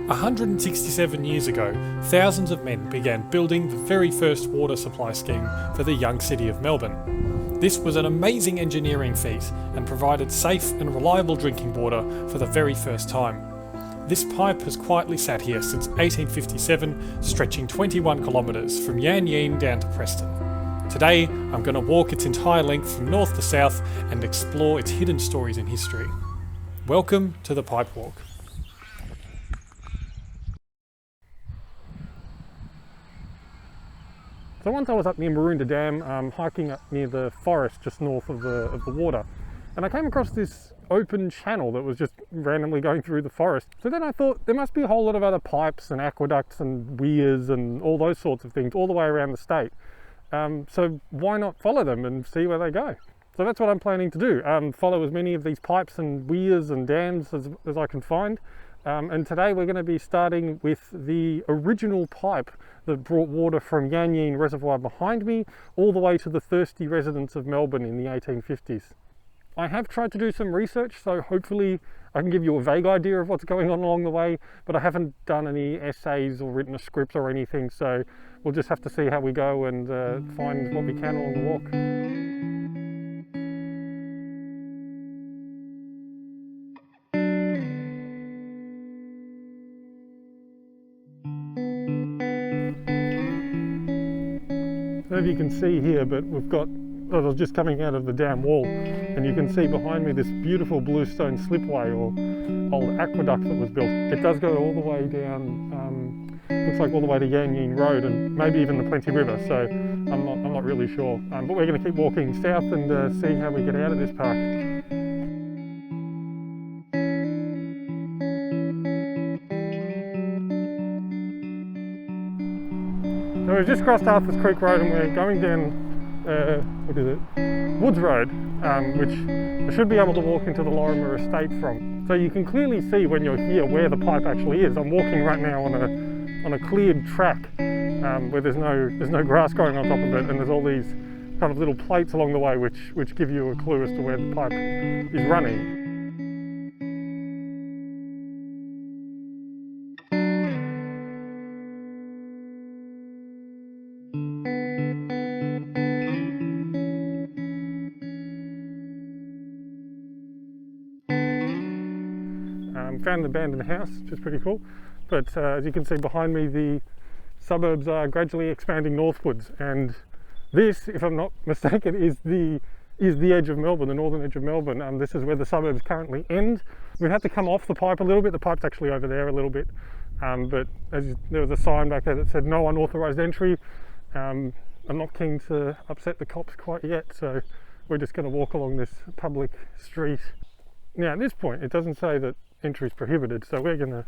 167 years ago, thousands of men began building the very first water supply scheme for the young city of Melbourne. This was an amazing engineering feat and provided safe and reliable drinking water for the very first time. This pipe has quietly sat here since 1857, stretching 21 kilometres from Yan Yean down to Preston. Today, I'm going to walk its entire length from north to south and explore its hidden stories in history. Welcome to the Pipe Walk. So once I was up near Wurundjeri Dam, hiking up near the forest just north of the water, and I came across this open channel that was just randomly going through the forest. So then I thought there must be a whole lot of other pipes and aqueducts and weirs and all those sorts of things all the way around the state. So why not follow them and see where they go? So that's what I'm planning to do, follow as many of these pipes and weirs and dams as I can find. And today we're going to be starting with the original pipe that brought water from Yan Yean Reservoir behind me all the way to the thirsty residents of Melbourne in the 1850s. I have tried to do some research, so hopefully I can give you a vague idea of what's going on along the way, but I haven't done any essays or written a script or anything, so we'll just have to see how we go and find what we can along the walk. I don't know if you can see here, but we've got, I was just coming out of the dam wall, and you can see behind me this beautiful bluestone slipway or old aqueduct that was built. It does go all the way down, looks like all the way to Yan Yean Road and maybe even the Plenty River, so I'm not really sure. But we're going to keep walking south and see how we get out of this park. So we've just crossed Arthur's Creek Road and we're going down, what is it? Woods Road, which I should be able to walk into the Lorimer estate from. So you can clearly see when you're here where the pipe actually is. I'm walking right now on a cleared track where there's no grass growing on top of it, and there's all these kind of little plates along the way which give you a clue as to where the pipe is running. Found an abandoned house, which is pretty cool, but as you can see behind me, the suburbs are gradually expanding northwards, and this, if I'm not mistaken, is the edge of Melbourne, the northern edge of Melbourne. This is where the suburbs currently end. We had to come off the pipe a little bit. The pipe's actually over there a little bit, but there was a sign back there that said no unauthorised entry. I'm not keen to upset the cops quite yet, so we're just going to walk along this public street. Now at this point it doesn't say that entry is prohibited, so we're going to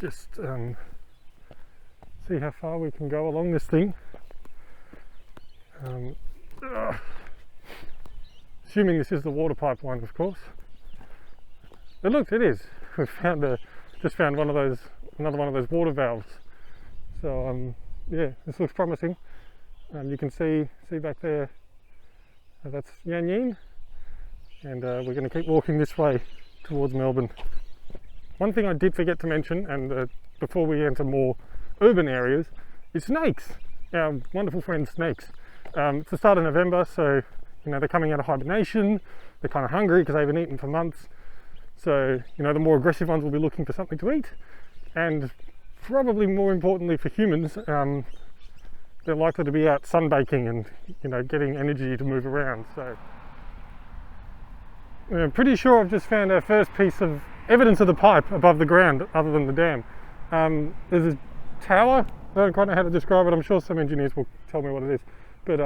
just see how far we can go along this thing. Assuming this is the water pipeline, of course. But look, it is. We've just found another one of those water valves. So yeah, this looks promising. You can see back there, that's Yan Yean, and we're going to keep walking this way towards Melbourne. One thing I did forget to mention, and before we enter more urban areas, is snakes. Our wonderful friends snakes. It's the start of November, so you know they're coming out of hibernation. They're kind of hungry because they haven't eaten for months. So you know the more aggressive ones will be looking for something to eat, and probably more importantly for humans, they're likely to be out sunbaking and you know getting energy to move around. So I'm pretty sure I've just found our first piece of evidence of the pipe above the ground other than the dam. There's a tower. I don't quite know how to describe it. I'm sure some engineers will tell me what it is, but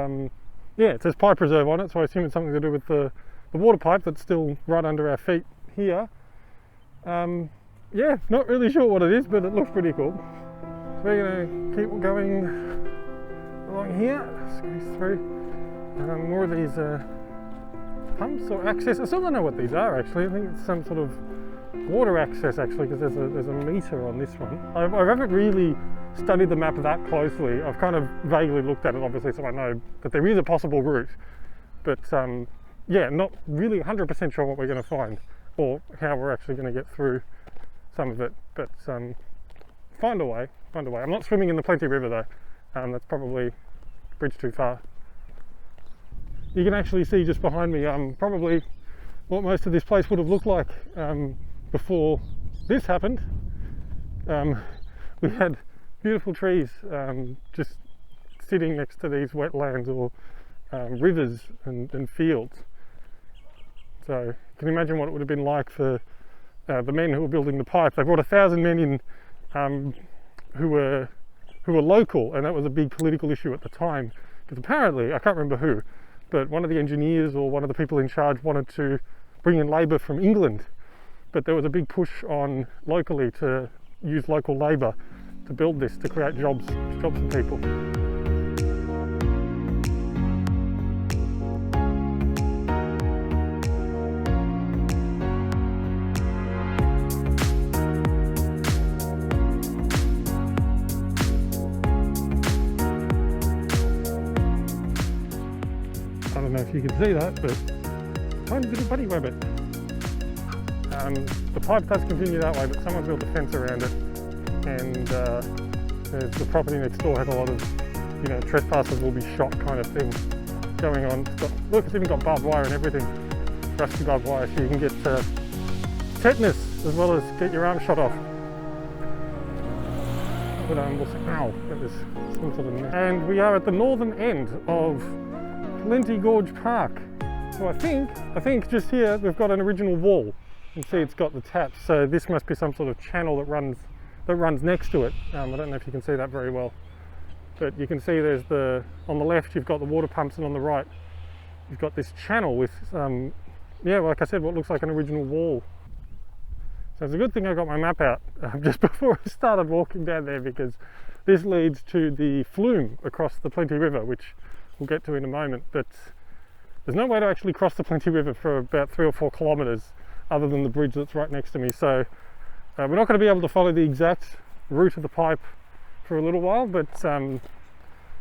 yeah, it says pipe reserve on it, so I assume it's something to do with the water pipe that's still right under our feet here. Yeah, not really sure what it is, but it looks pretty cool. So we're going to keep going along here, squeeze through. More of these pumps or access. I still don't know what these are actually. I think it's some sort of water access actually, because there's a meter on this one. I haven't really studied the map that closely. I've kind of vaguely looked at it obviously, so I know that there is a possible route, but yeah, not really 100% sure what we're going to find or how we're actually going to get through some of it. But find a way. I'm not swimming in the Plenty River though. That's probably a bridge too far. You can actually see just behind me probably what most of this place would have looked like before this happened. We had beautiful trees just sitting next to these wetlands or rivers and fields. So you can imagine what it would have been like for the men who were building the pipe. They brought 1,000 men in who were local, and that was a big political issue at the time, because apparently, I can't remember who, but one of the engineers or one of the people in charge wanted to bring in labour from England, but there was a big push on locally to use local labour to build this, to create jobs for people. I don't know if you can see that, but tiny little bunny rabbit. The pipe does continue that way, but someone built a fence around it, and the property next door has a lot of, you know, trespassers will be shot kind of thing going on. Look, it's even got barbed wire and everything, rusty barbed wire, so you can get tetanus as well as get your arm shot off. But ow, that was some sort of. And we are at the northern end of Plenty Gorge Park. So I think just here we've got an original wall. You can see it's got the taps, so this must be some sort of channel that runs next to it. I don't know if you can see that very well, but you can see there's on the left you've got the water pumps, and on the right you've got this channel with yeah, like I said, what looks like an original wall. So it's a good thing I got my map out just before I started walking down there, because this leads to the flume across the Plenty River, which we'll get to in a moment. But there's no way to actually cross the Plenty River for about 3 or 4 kilometres other than the bridge that's right next to me. So we're not going to be able to follow the exact route of the pipe for a little while, but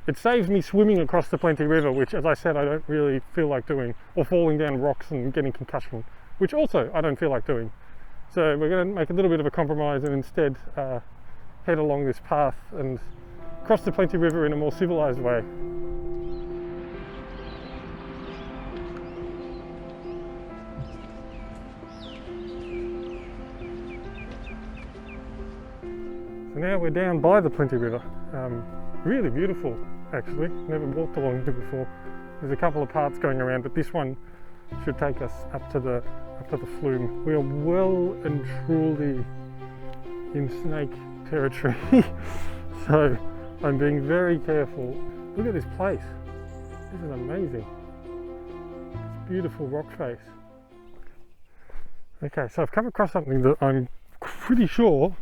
it saves me swimming across the Plenty River, which, as I said, I don't really feel like doing, or falling down rocks and getting concussion, which also I don't feel like doing. So we're going to make a little bit of a compromise and instead head along this path and cross the Plenty River in a more civilised way. So now we're down by the Plenty River. Really beautiful, actually. Never walked along here before. There's a couple of paths going around, but this one should take us up to the flume. We are well and truly in snake territory, so I'm being very careful. Look at this place. This is amazing. This beautiful rock face. Okay, so I've come across something that I'm pretty sure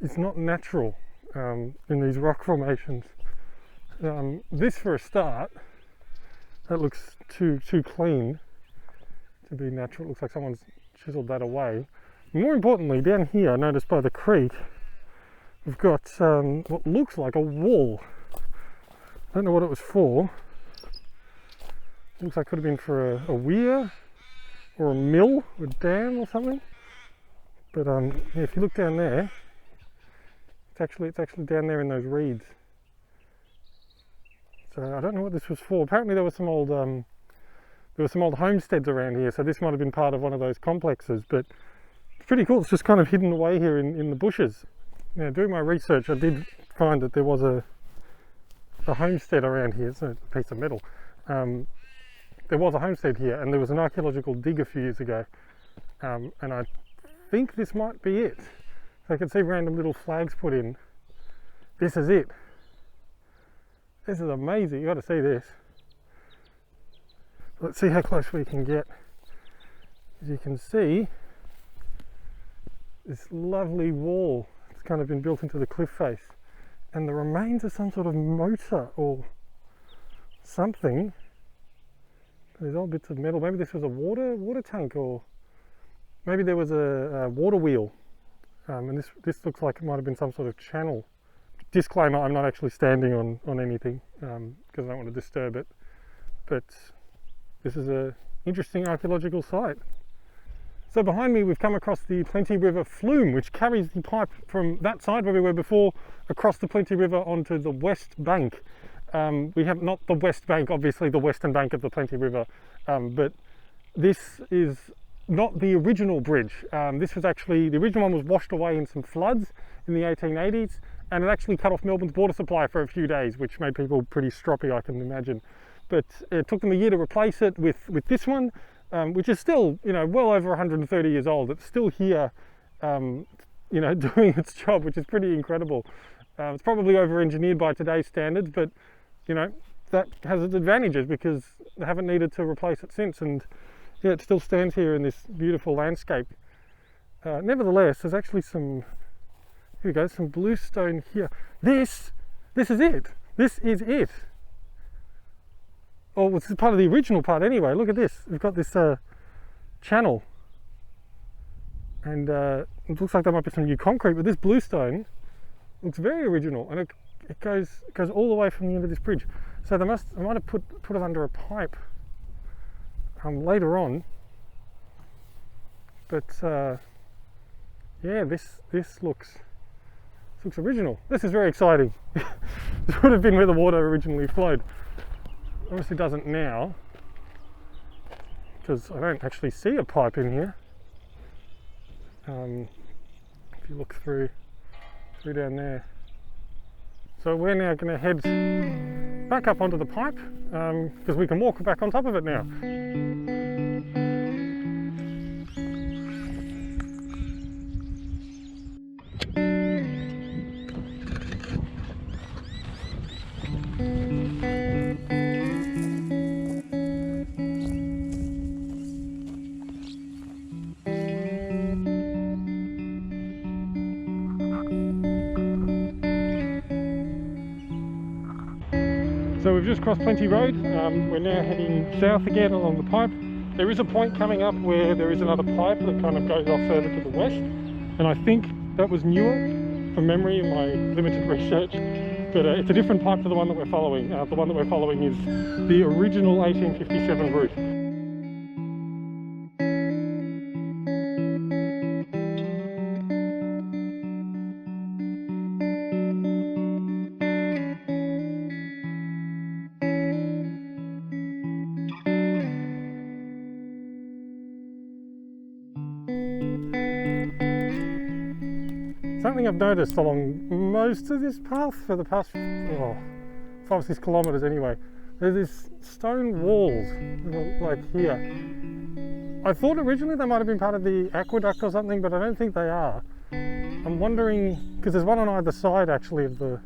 is not natural in these rock formations. This, for a start, that looks too clean to be natural. It looks like someone's chiseled that away. More importantly, down here, I noticed by the creek, we've got what looks like a wall. I don't know what it was for. It looks like it could have been for a weir or a mill or a dam or something. But yeah, if you look down there, it's actually down there in those reeds. So I don't know what this was for. Apparently there was some old homesteads around here, so this might have been part of one of those complexes, but it's pretty cool. It's just kind of hidden away here in the bushes. Now, doing my research, I did find that there was a homestead around here. It's a piece of metal. There was a homestead here, and there was an archaeological dig a few years ago, and I think this might be it. So I can see random little flags put in. This is it. This is amazing. You got to see this. Let's see how close we can get. As you can see, this lovely wall. It's kind of been built into the cliff face, and the remains of some sort of motor or something. There's old bits of metal. Maybe this was a water tank, or maybe there was a water wheel. And this looks like it might have been some sort of channel. Disclaimer, I'm not actually standing on anything because I don't want to disturb it. But this is an interesting archaeological site. So behind me we've come across the Plenty River flume, which carries the pipe from that side where we were before across the Plenty River onto the west bank. We have not the west bank, obviously the western bank of the Plenty River, but this is not the original bridge. This was actually, the original one was washed away in some floods in the 1880s, and it actually cut off Melbourne's water supply for a few days, which made people pretty stroppy, I can imagine. But it took them a year to replace it with this one, which is still, you know, well over 130 years old. It's still here, you know, doing its job, which is pretty incredible. It's probably over-engineered by today's standards, but, you know, that has its advantages because they haven't needed to replace it since, and yeah, it still stands here in this beautiful landscape. Nevertheless, there's actually some, here we go, some bluestone here. This is it. This is it. Oh, it's part of the original part anyway. Look at this. We've got this channel, and it looks like there might be some new concrete, but this bluestone looks very original, and it goes all the way from the end of this bridge. So I might have put it under a pipe later on, but yeah, this looks original. This is very exciting. This would have been where the water originally flowed. Obviously doesn't now, because I don't actually see a pipe in here. If you look through down there. So we're now going to head back up onto the pipe, because we can walk back on top of it now. So we've just crossed Plenty Road. We're now heading south again along the pipe. There is a point coming up where there is another pipe that kind of goes off further to the west, and I think that was newer from memory in my limited research, but it's a different pipe to the one that we're following. The one that we're following is the original 1857 route. Something I've noticed along most of this path for the past 5 or 6 kilometres anyway, there's these stone walls, like here. I thought originally they might have been part of the aqueduct or something, but I don't think they are. I'm wondering, because there's one on either side actually of the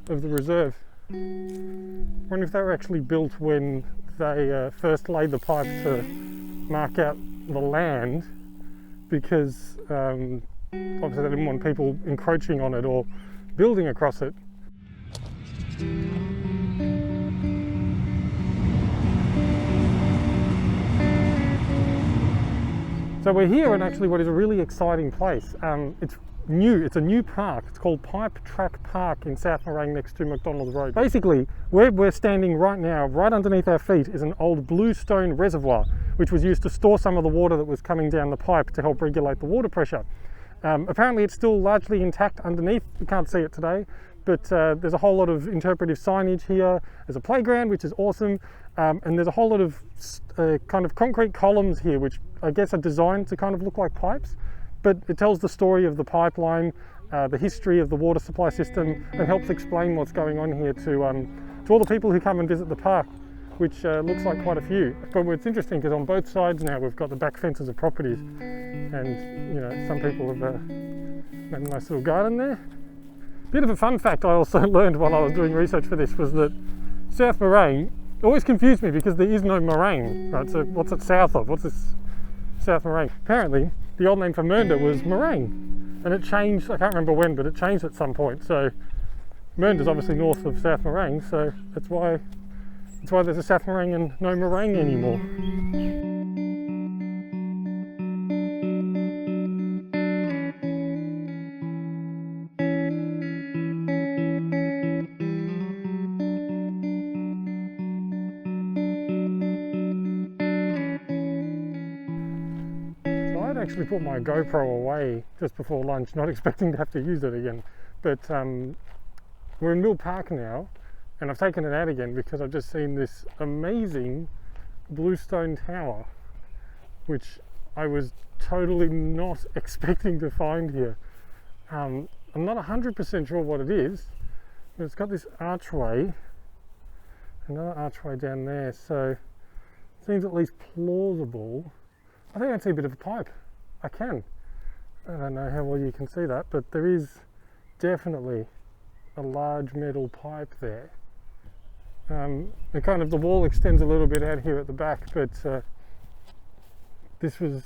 reserve. I'm wondering if they were actually built when they first laid the pipe to mark out the land, because obviously they didn't want people encroaching on it or building across it. So we're here in actually what is a really exciting place. It's new, it's a new park. It's called Pipe Track Park in South Morang next to McDonald's Road. Basically, where we're standing right now, right underneath our feet, is an old bluestone reservoir, which was used to store some of the water that was coming down the pipe to help regulate the water pressure. Apparently it's still largely intact underneath. You can't see it today, but there's a whole lot of interpretive signage here. There's a playground, which is awesome, and there's a whole lot of kind of concrete columns here, which I guess are designed to kind of look like pipes, but it tells the story of the pipeline, the history of the water supply system, and helps explain what's going on here to all the people who come and visit the park, which looks like quite a few. But it's interesting because on both sides now we've got the back fences of properties, and you know, some people have made a nice little garden there. Bit of a fun fact I also learned while I was doing research for this was that South Morang always confused me because there is no Morang, right? So what's it south of? What's this South Morang? Apparently the old name for Mernda was Morang, and it changed, I can't remember when, but it changed at some point. So Mernda's obviously north of South Morang, so that's why there's a South Morang and no Morang anymore. actually put my GoPro away just before lunch, not expecting to have to use it again. But we're in Mill Park now, and I've taken it out again because I've just seen this amazing bluestone tower, which I was totally not expecting to find here. I'm not 100% sure what it is, but it's got this archway, another archway down there, so it seems at least plausible. I think I see a bit of a pipe. I don't know how well you can see that, but there is definitely a large metal pipe there. The wall extends a little bit out here at the back, but this was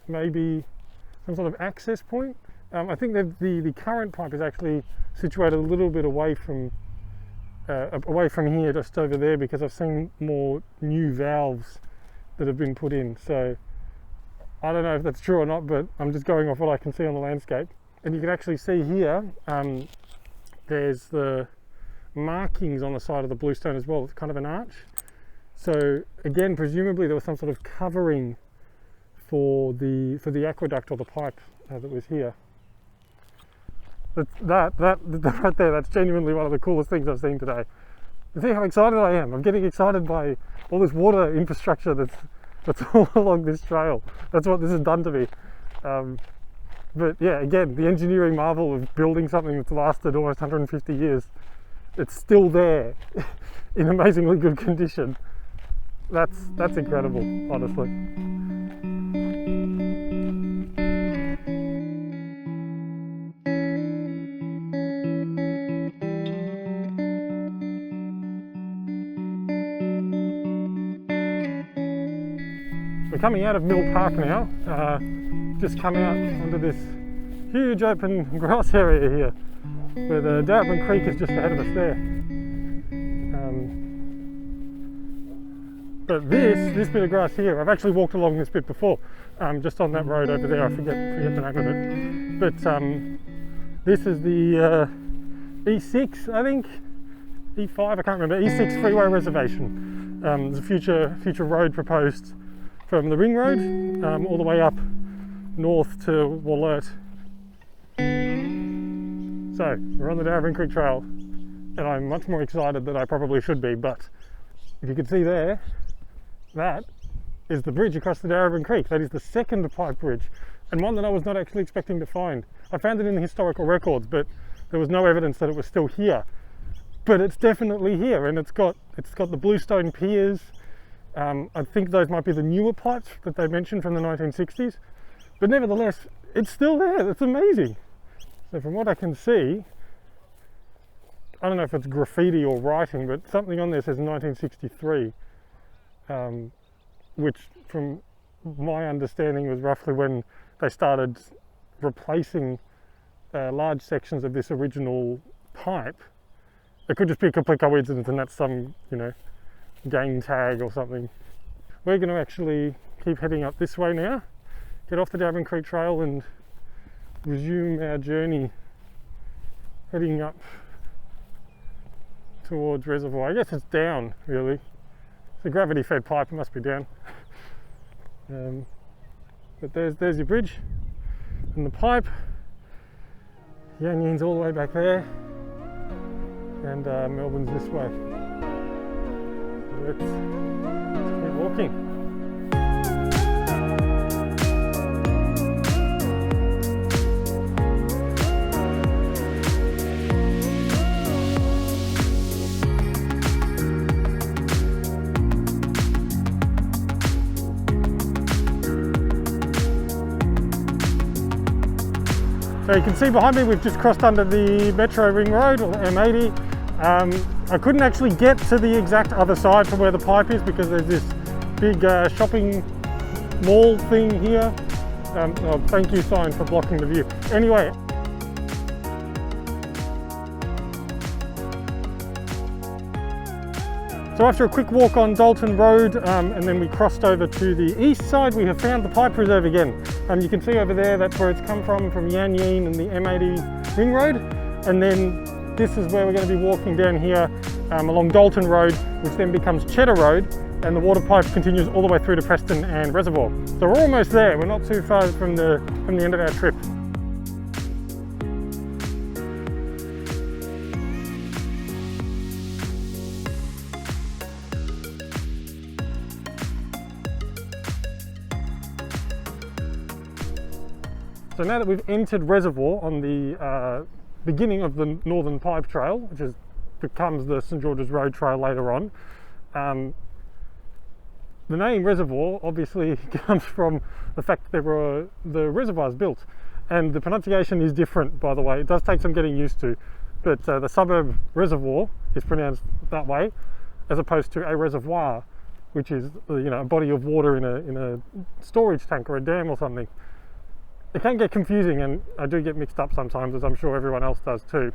maybe some sort of access point. I think that the current pipe is actually situated a little bit away from here, just over there, because I've seen more new valves that have been put in. So I don't know if that's true or not, but I'm just going off what I can see on the landscape. And you can actually see here, there's the markings on the side of the bluestone as well. It's kind of an arch. So again, presumably there was some sort of covering for the aqueduct or the pipe that was here. That right there, that's genuinely one of the coolest things I've seen today. You see how excited I am? I'm getting excited by all this water infrastructure that's all along this trail. That's what this has done to me. But yeah, again, the engineering marvel of building something that's lasted almost 150 years. It's still there in amazingly good condition. That's incredible, honestly. We're coming out of Mill Park now, just come out onto this huge open grass area here, where the Darabin Creek is just ahead of us there. But this bit of grass here, I've actually walked along this bit before, just on that road over there, I forget the name of it. But this is the E6, I think, E5, I can't remember, E6 freeway reservation. There's a future road proposed from the ring road all the way up north to Wollert. So we're on the Darabin Creek Trail, and I'm much more excited than I probably should be, but if you can see there, that is the bridge across the Darabin Creek. That is the second pipe bridge, and one that I was not actually expecting to find. I found it in the historical records, but there was no evidence that it was still here. But it's definitely here, and it's got the bluestone piers. I think those might be the newer pipes that they mentioned from the 1960s, but nevertheless, it's still there. That's amazing. So from what I can see, I don't know if it's graffiti or writing, but something on there says 1963, which from my understanding was roughly when they started replacing large sections of this original pipe. It could just be a complete coincidence and that's some, gang tag or something. We're going to actually keep heading up this way now, get off the Darabin Creek Trail and resume our journey heading up towards Reservoir. I guess it's down, really. It's a gravity fed pipe, it must be down. But there's your bridge and the pipe. Yan Yean's all the way back there, and Melbourne's this way. Let's keep walking. So you can see behind me we've just crossed under the Metro Ring Road, or M80. I couldn't actually get to the exact other side from where the pipe is because there's this big shopping mall thing here. Thank you sign for blocking the view. Anyway. So after a quick walk on Dalton Road and then we crossed over to the east side, we have found the pipe reserve again. You can see over there, that's where it's come from Yan Yean and the M80 Ring Road. And then this is where we're going to be walking down here along Dalton Road, which then becomes Cheddar Road. and the water pipe continues all the way through to Preston and Reservoir. So we're almost there. We're not too far from the end of our trip. So now that we've entered Reservoir on the beginning of the Northern Pipe Trail, which becomes the St George's Road Trail later on, the name Reservoir obviously comes from the fact that the reservoirs built, and the pronunciation is different, by the way. It does take some getting used to, but the suburb reservoir is pronounced that way, as opposed to a reservoir, which is a body of water in a storage tank or a dam or something. It can get confusing, and I do get mixed up sometimes, as I'm sure everyone else does too.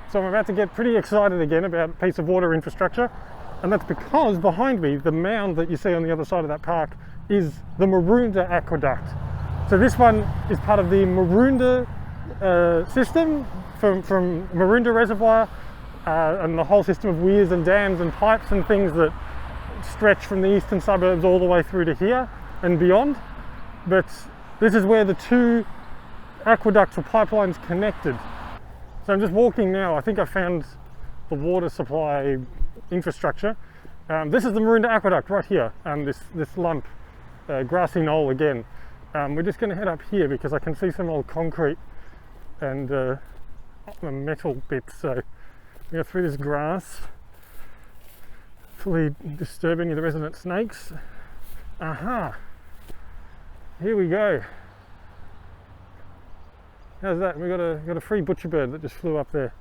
So I'm about to get pretty excited again about a piece of water infrastructure, and that's because behind me, the mound that you see on the other side of that park is the Wurundjeri Aqueduct. So this one is part of the Wurundjeri system from Wurundjeri Reservoir, and the whole system of weirs and dams and pipes and things that stretch from the eastern suburbs all the way through to here and beyond. But this is where the two aqueducts or pipelines connected. So I'm just walking now. I think I found the water supply infrastructure. This is the Wurundjeri Aqueduct right here, this lump, grassy knoll again. We're just going to head up here because I can see some old concrete and metal bits. So we go through this grass, fully disturb any of the resident snakes. Aha! Here we go. How's that? We got a free butcher bird that just flew up there.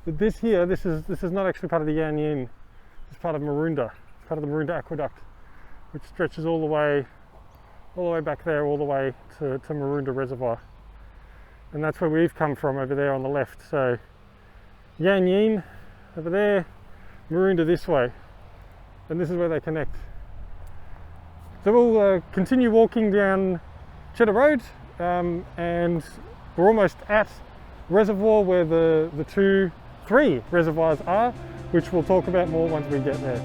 But this here, this is not actually part of the Yan Yean. It's part of Wurundjeri. It's part of the Wurundjeri Aqueduct, which stretches all the way back there, all the way to Wurundjeri Reservoir. And that's where we've come from, over there on the left. So Yan Yean over there, Wurundjeri this way, and this is where they connect. So we'll continue walking down Cheddar Road, and we're almost at Reservoir, where the three reservoirs are, which we'll talk about more once we get there.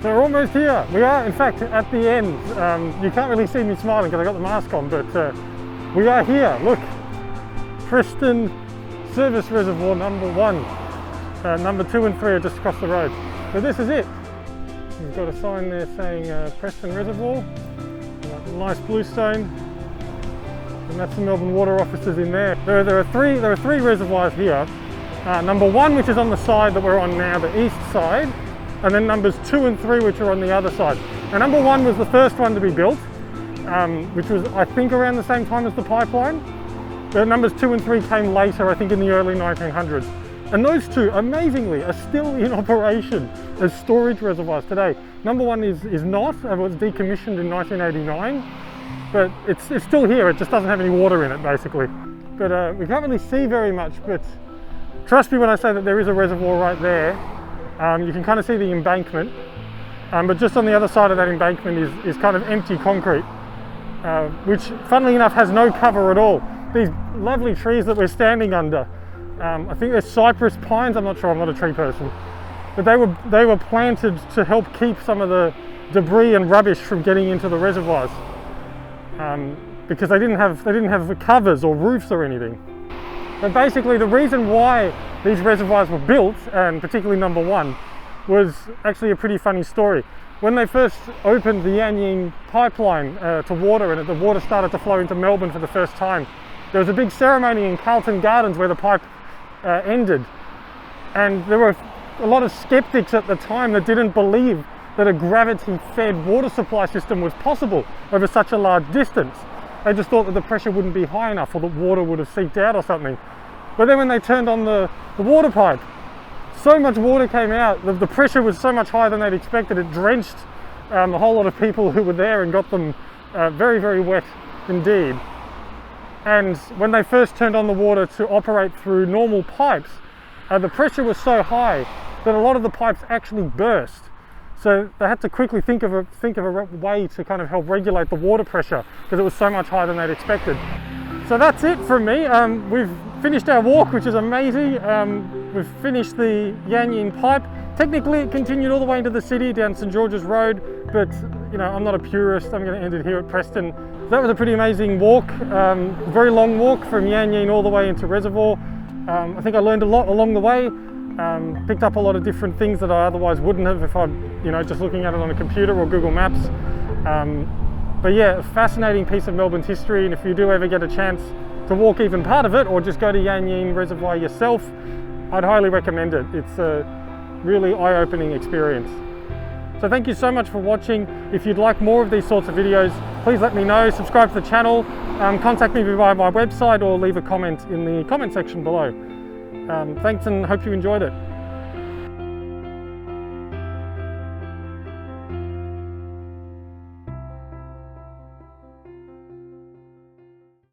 So we're almost here. We are, in fact, at the end. You can't really see me smiling because I got the mask on, but we are here. Look, Preston Service Reservoir number 1. Number 2 and 3 are just across the road. So this is it. We've got a sign there saying Preston Reservoir. Nice bluestone, and that's the Melbourne water offices in there. There are three reservoirs here. Number 1, which is on the side that we're on now, the east side, and then numbers 2 and 3, which are on the other side. And number 1 was the first one to be built, which was, I think, around the same time as the pipeline. The numbers 2 and 3 came later, I think in the early 1900s. And those two, amazingly, are still in operation as storage reservoirs today. Number 1 is not, it was decommissioned in 1989, but it's still here. It just doesn't have any water in it, basically. But we can't really see very much, but trust me when I say that there is a reservoir right there. You can kind of see the embankment, but just on the other side of that embankment is kind of empty concrete, which, funnily enough, has no cover at all. These lovely trees that we're standing under, I think they're cypress pines, I'm not sure, I'm not a tree person, but they were planted to help keep some of the debris and rubbish from getting into the reservoirs, because they didn't have covers or roofs or anything. But basically the reason why these reservoirs were built, and particularly number 1, was actually a pretty funny story. When they first opened the Yan Yean pipeline to water, and the water started to flow into Melbourne for the first time, there was a big ceremony in Carlton Gardens where the pipe ended, and there were a lot of skeptics at the time that didn't believe that a gravity-fed water supply system was possible over such a large distance. They just thought that the pressure wouldn't be high enough, or that water would have seeped out or something. But then when they turned on the water pipe, so much water came out, the pressure was so much higher than they'd expected, it drenched a whole lot of people who were there and got them very, very wet indeed. And when they first turned on the water to operate through normal pipes, the pressure was so high that a lot of the pipes actually burst. So they had to quickly think of a way to kind of help regulate the water pressure, because it was so much higher than they'd expected. So that's it from me. We've finished our walk, which is amazing. We've finished the Yan Yean pipe. Technically it continued all the way into the city down St George's Road, but you know, I'm not a purist, I'm going to end it here at Preston. That was a pretty amazing walk, very long walk from Yan Yean all the way into Reservoir. I think I learned a lot along the way, picked up a lot of different things that I otherwise wouldn't have if I'm just looking at it on a computer or Google Maps. But yeah, a fascinating piece of Melbourne's history, and if you do ever get a chance to walk even part of it or just go to Yan Yean Reservoir yourself, I'd highly recommend it. It's a really eye-opening experience. So thank you so much for watching. If you'd like more of these sorts of videos, please let me know, subscribe to the channel, contact me via my website or leave a comment in the comment section below. Thanks and hope you enjoyed it.